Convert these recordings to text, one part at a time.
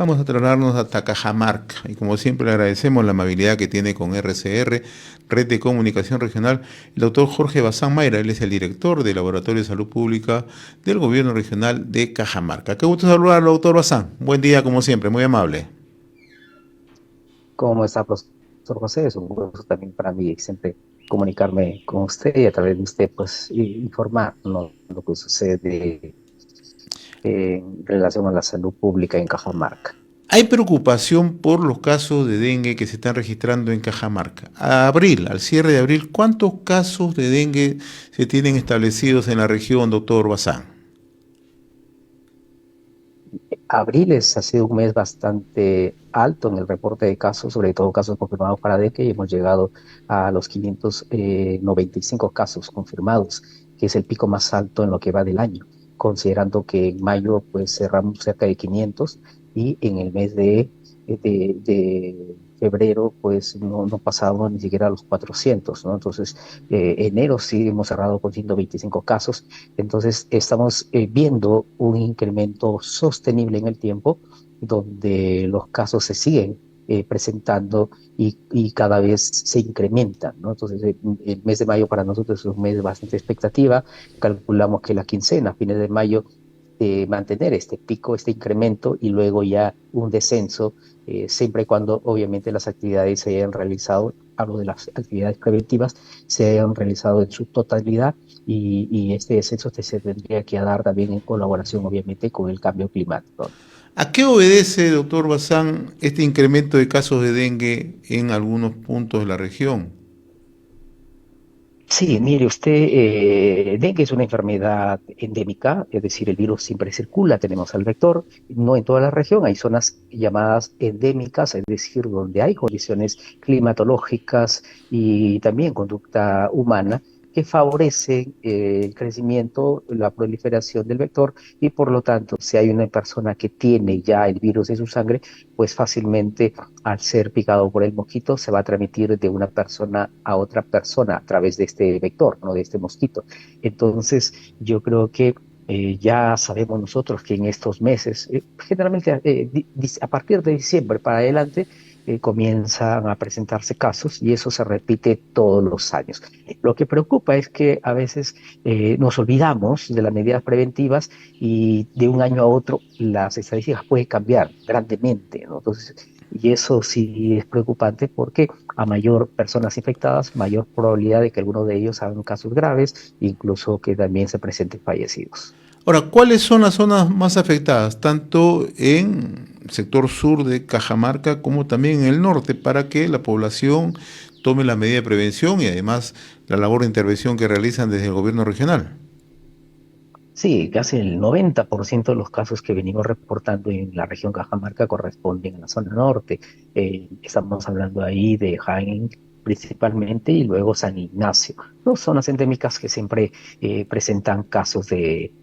Vamos a trasladarnos hasta Cajamarca y como siempre le agradecemos la amabilidad que tiene con RCR, Red de Comunicación Regional, el doctor Jorge Bazán Mayra. Él es el director del Laboratorio de Salud Pública del Gobierno Regional de Cajamarca. Qué gusto saludarlo, doctor Bazán. Buen día como siempre, muy amable. ¿Cómo está, profesor José? Es un gusto también para mí siempre comunicarme con usted y a través de usted, pues, informarnos lo que sucede en relación a la salud pública en Cajamarca. Hay preocupación por los casos de dengue que se están registrando en Cajamarca. A abril, al cierre de abril, ¿cuántos casos de dengue se tienen establecidos en la región, doctor Bazán? Ha sido un mes bastante alto en el reporte de casos, sobre todo casos confirmados para dengue, y hemos llegado a los 595 casos confirmados, que es el pico más alto en lo que va del año, considerando que en mayo pues cerramos cerca de 500 y en el mes de febrero pues no pasábamos ni siquiera a los 400, ¿no? Entonces, enero sí hemos cerrado con 125 casos. Entonces, estamos viendo un incremento sostenible en el tiempo, donde los casos se siguen presentando y cada vez se incrementan, ¿no? Entonces, el mes de mayo para nosotros es un mes de bastante expectativa. Calculamos que la quincena, a fines de mayo, mantener este pico, este incremento y luego ya un descenso, siempre y cuando obviamente las actividades se hayan realizado, hablo de las actividades preventivas, se hayan realizado en su totalidad y este descenso se tendría que dar también en colaboración obviamente con el cambio climático. ¿A qué obedece, doctor Bazán, este incremento de casos de dengue en algunos puntos de la región? Sí, mire usted, dengue es una enfermedad endémica, es decir, el virus siempre circula, tenemos al vector, no en toda la región, hay zonas llamadas endémicas, es decir, donde hay condiciones climatológicas y también conducta humana que favorecen el crecimiento, la proliferación del vector y por lo tanto, si hay una persona que tiene ya el virus en su sangre, pues fácilmente al ser picado por el mosquito, se va a transmitir de una persona a otra persona a través de este vector, ¿no? De este mosquito. Entonces, yo creo que ya sabemos nosotros que en estos meses, generalmente a partir de diciembre para adelante, comienzan a presentarse casos y eso se repite todos los años. Lo que preocupa es que a veces nos olvidamos de las medidas preventivas y de un año a otro las estadísticas pueden cambiar grandemente, ¿no? Entonces, y eso sí es preocupante porque a mayor personas infectadas, mayor probabilidad de que algunos de ellos hagan casos graves, incluso que también se presenten fallecidos. Ahora, ¿cuáles son las zonas más afectadas, tanto en el sector sur de Cajamarca como también en el norte, para que la población tome la medida de prevención y además la labor de intervención que realizan desde el gobierno regional? Sí, casi el 90% de los casos que venimos reportando en la región Cajamarca corresponden a la zona norte. Estamos hablando ahí de Jaén principalmente y luego San Ignacio. Dos zonas endémicas que siempre presentan casos de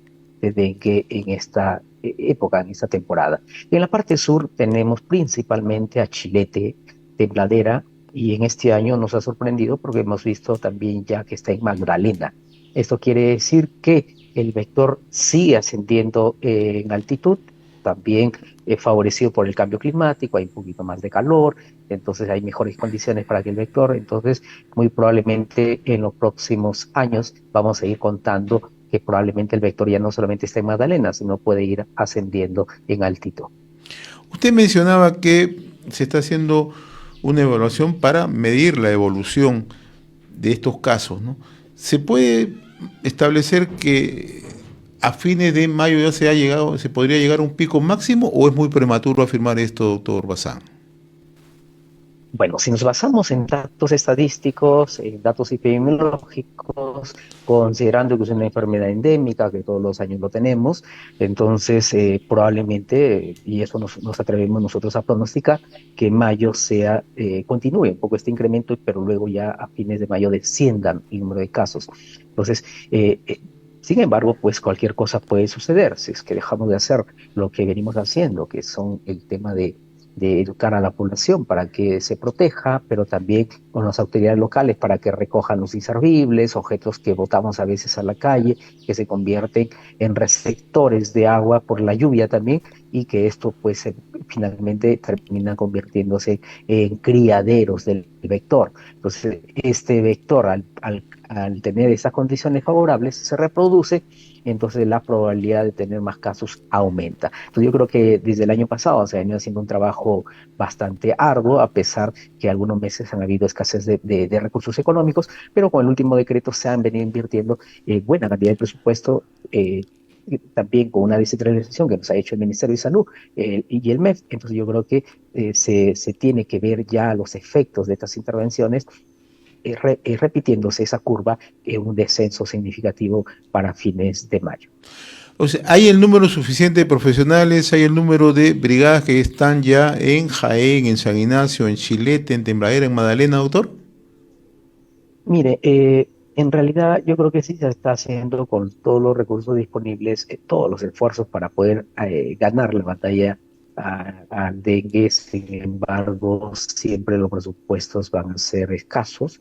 dengue en esta época, en esta temporada. Y en la parte sur tenemos principalmente a Chilete, Tembladera, y en este año nos ha sorprendido porque hemos visto también ya que está en Magdalena. Esto quiere decir que el vector sigue ascendiendo en altitud, también favorecido por el cambio climático, hay un poquito más de calor, entonces hay mejores condiciones para que el vector, entonces muy probablemente en los próximos años vamos a ir contando que probablemente el vector ya no solamente está en Magdalena, sino puede ir ascendiendo en altitud. Usted mencionaba que se está haciendo una evaluación para medir la evolución de estos casos, ¿no? ¿Se puede establecer que a fines de mayo ya se podría llegar a un pico máximo o es muy prematuro afirmar esto, doctor Bazán? Bueno, si nos basamos en datos estadísticos, en datos epidemiológicos, considerando que es una enfermedad endémica, que todos los años lo tenemos, entonces probablemente, y eso nos atrevemos nosotros a pronosticar, que mayo continúe un poco este incremento, pero luego ya a fines de mayo desciendan el número de casos. Entonces, sin embargo, pues cualquier cosa puede suceder si es que dejamos de hacer lo que venimos haciendo, que son el tema de educar a la población para que se proteja, pero también con las autoridades locales para que recojan los inservibles, objetos que botamos a veces a la calle, que se convierten en receptores de agua por la lluvia también, y que esto pues finalmente termina convirtiéndose en criaderos del vector. Entonces, este vector al tener esas condiciones favorables se reproduce, entonces la probabilidad de tener más casos aumenta. Entonces yo creo que desde el año pasado se ha venido haciendo un trabajo bastante arduo, a pesar que algunos meses han habido escasez de recursos económicos, pero con el último decreto se han venido invirtiendo buena cantidad de presupuesto. También con una descentralización que nos ha hecho el Ministerio de Salud y el MEF. Entonces yo creo que se tiene que ver ya los efectos de estas intervenciones, repitiéndose esa curva en un descenso significativo para fines de mayo. O sea, ¿hay el número suficiente de profesionales, hay el número de brigadas que están ya en Jaén, en San Ignacio, en Chilete, en Tembladera, en Magdalena, doctor? Mire, en realidad yo creo que sí se está haciendo con todos los recursos disponibles, todos los esfuerzos para poder ganar la batalla al dengue. Sin embargo, siempre los presupuestos van a ser escasos.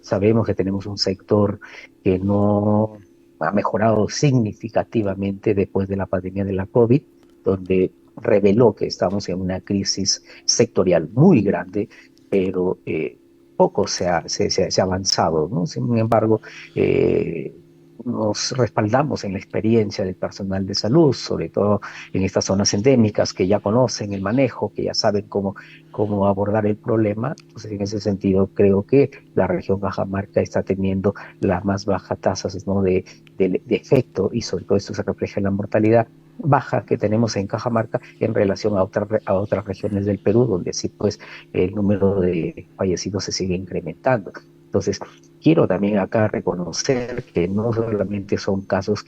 Sabemos que tenemos un sector que no ha mejorado significativamente después de la pandemia de la COVID, donde reveló que estamos en una crisis sectorial muy grande, pero poco se ha avanzado, ¿no? Sin embargo, nos respaldamos en la experiencia del personal de salud, sobre todo en estas zonas endémicas que ya conocen el manejo, que ya saben cómo abordar el problema. Entonces, en ese sentido, creo que la región Cajamarca está teniendo las más bajas tasas, ¿no?, de efecto, y sobre todo esto se refleja en la mortalidad baja que tenemos en Cajamarca en relación a otras regiones del Perú, donde sí, pues, el número de fallecidos se sigue incrementando. Entonces, quiero también acá reconocer que no solamente son casos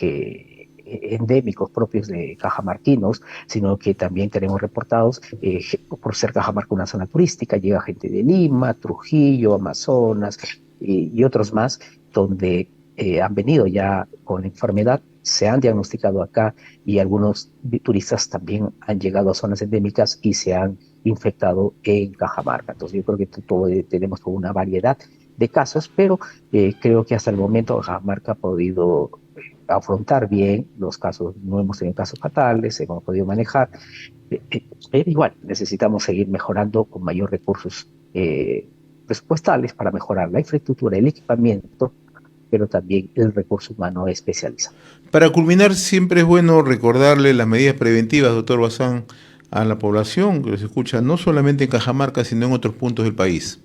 endémicos propios de cajamarquinos, sino que también tenemos reportados, por ser Cajamarca una zona turística, llega gente de Lima, Trujillo, Amazonas y otros más, donde han venido ya con la enfermedad, se han diagnosticado acá, y algunos turistas también han llegado a zonas endémicas y se han infectado en Cajamarca. Entonces yo creo que tenemos toda una variedad de casos, pero creo que hasta el momento Cajamarca ha podido afrontar bien los casos. No hemos tenido casos fatales, hemos podido manejar, pero igual necesitamos seguir mejorando con mayor recursos presupuestales para mejorar la infraestructura, el equipamiento, pero también el recurso humano especializado. Para culminar, siempre es bueno recordarle las medidas preventivas, doctor Bazán, a la población que los escucha no solamente en Cajamarca, sino en otros puntos del país.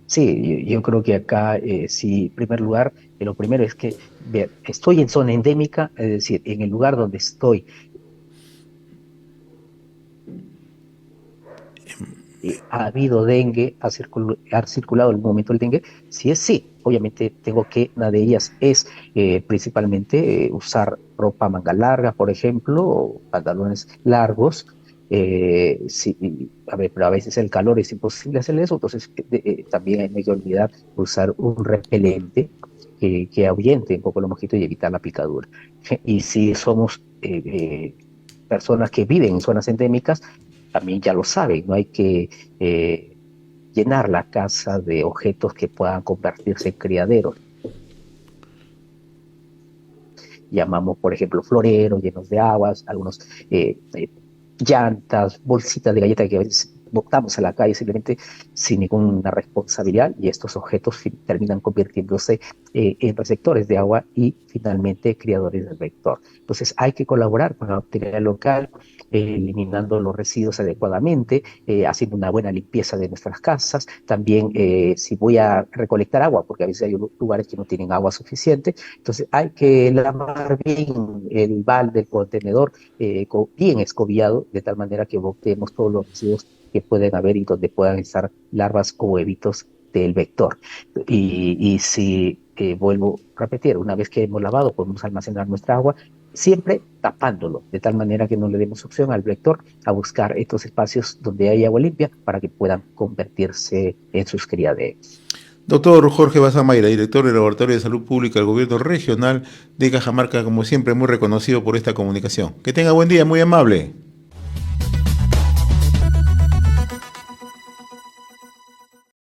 Sí, yo creo que acá, sí, en primer lugar, lo primero es que, ver, estoy en zona endémica, es decir, en el lugar donde estoy, ha habido dengue, ha circulado en algún momento el dengue. Si es sí, obviamente tengo que, una de ellas es principalmente usar ropa manga larga, por ejemplo, o pantalones largos. Sí, a ver, pero a veces el calor es imposible hacer eso, entonces también no hay que olvidar usar un repelente que ahuyente un poco los mosquitos y evitar la picadura. Y si somos personas que viven en zonas endémicas, también ya lo saben, no hay que llenar la casa de objetos que puedan convertirse en criaderos. Llamamos, por ejemplo, floreros llenos de aguas, algunos llantas, bolsitas de galletas que a veces botamos a la calle simplemente sin ninguna responsabilidad, y estos objetos terminan convirtiéndose en receptores de agua y finalmente criadores del vector. Entonces hay que colaborar con la autoridad local, eliminando los residuos adecuadamente, haciendo una buena limpieza de nuestras casas. También, si voy a recolectar agua, porque a veces hay lugares que no tienen agua suficiente, entonces hay que lavar bien el balde, el contenedor, bien escobiado, de tal manera que botemos todos los residuos que pueden haber y donde puedan estar larvas o huevitos del vector. Y si, vuelvo a repetir, una vez que hemos lavado, podemos almacenar nuestra agua, siempre tapándolo, de tal manera que no le demos opción al vector a buscar estos espacios donde hay agua limpia para que puedan convertirse en sus criaderos. Doctor Jorge Bazán Mayra, director del Laboratorio de Salud Pública del Gobierno Regional de Cajamarca, como siempre muy reconocido por esta comunicación. Que tenga buen día, muy amable.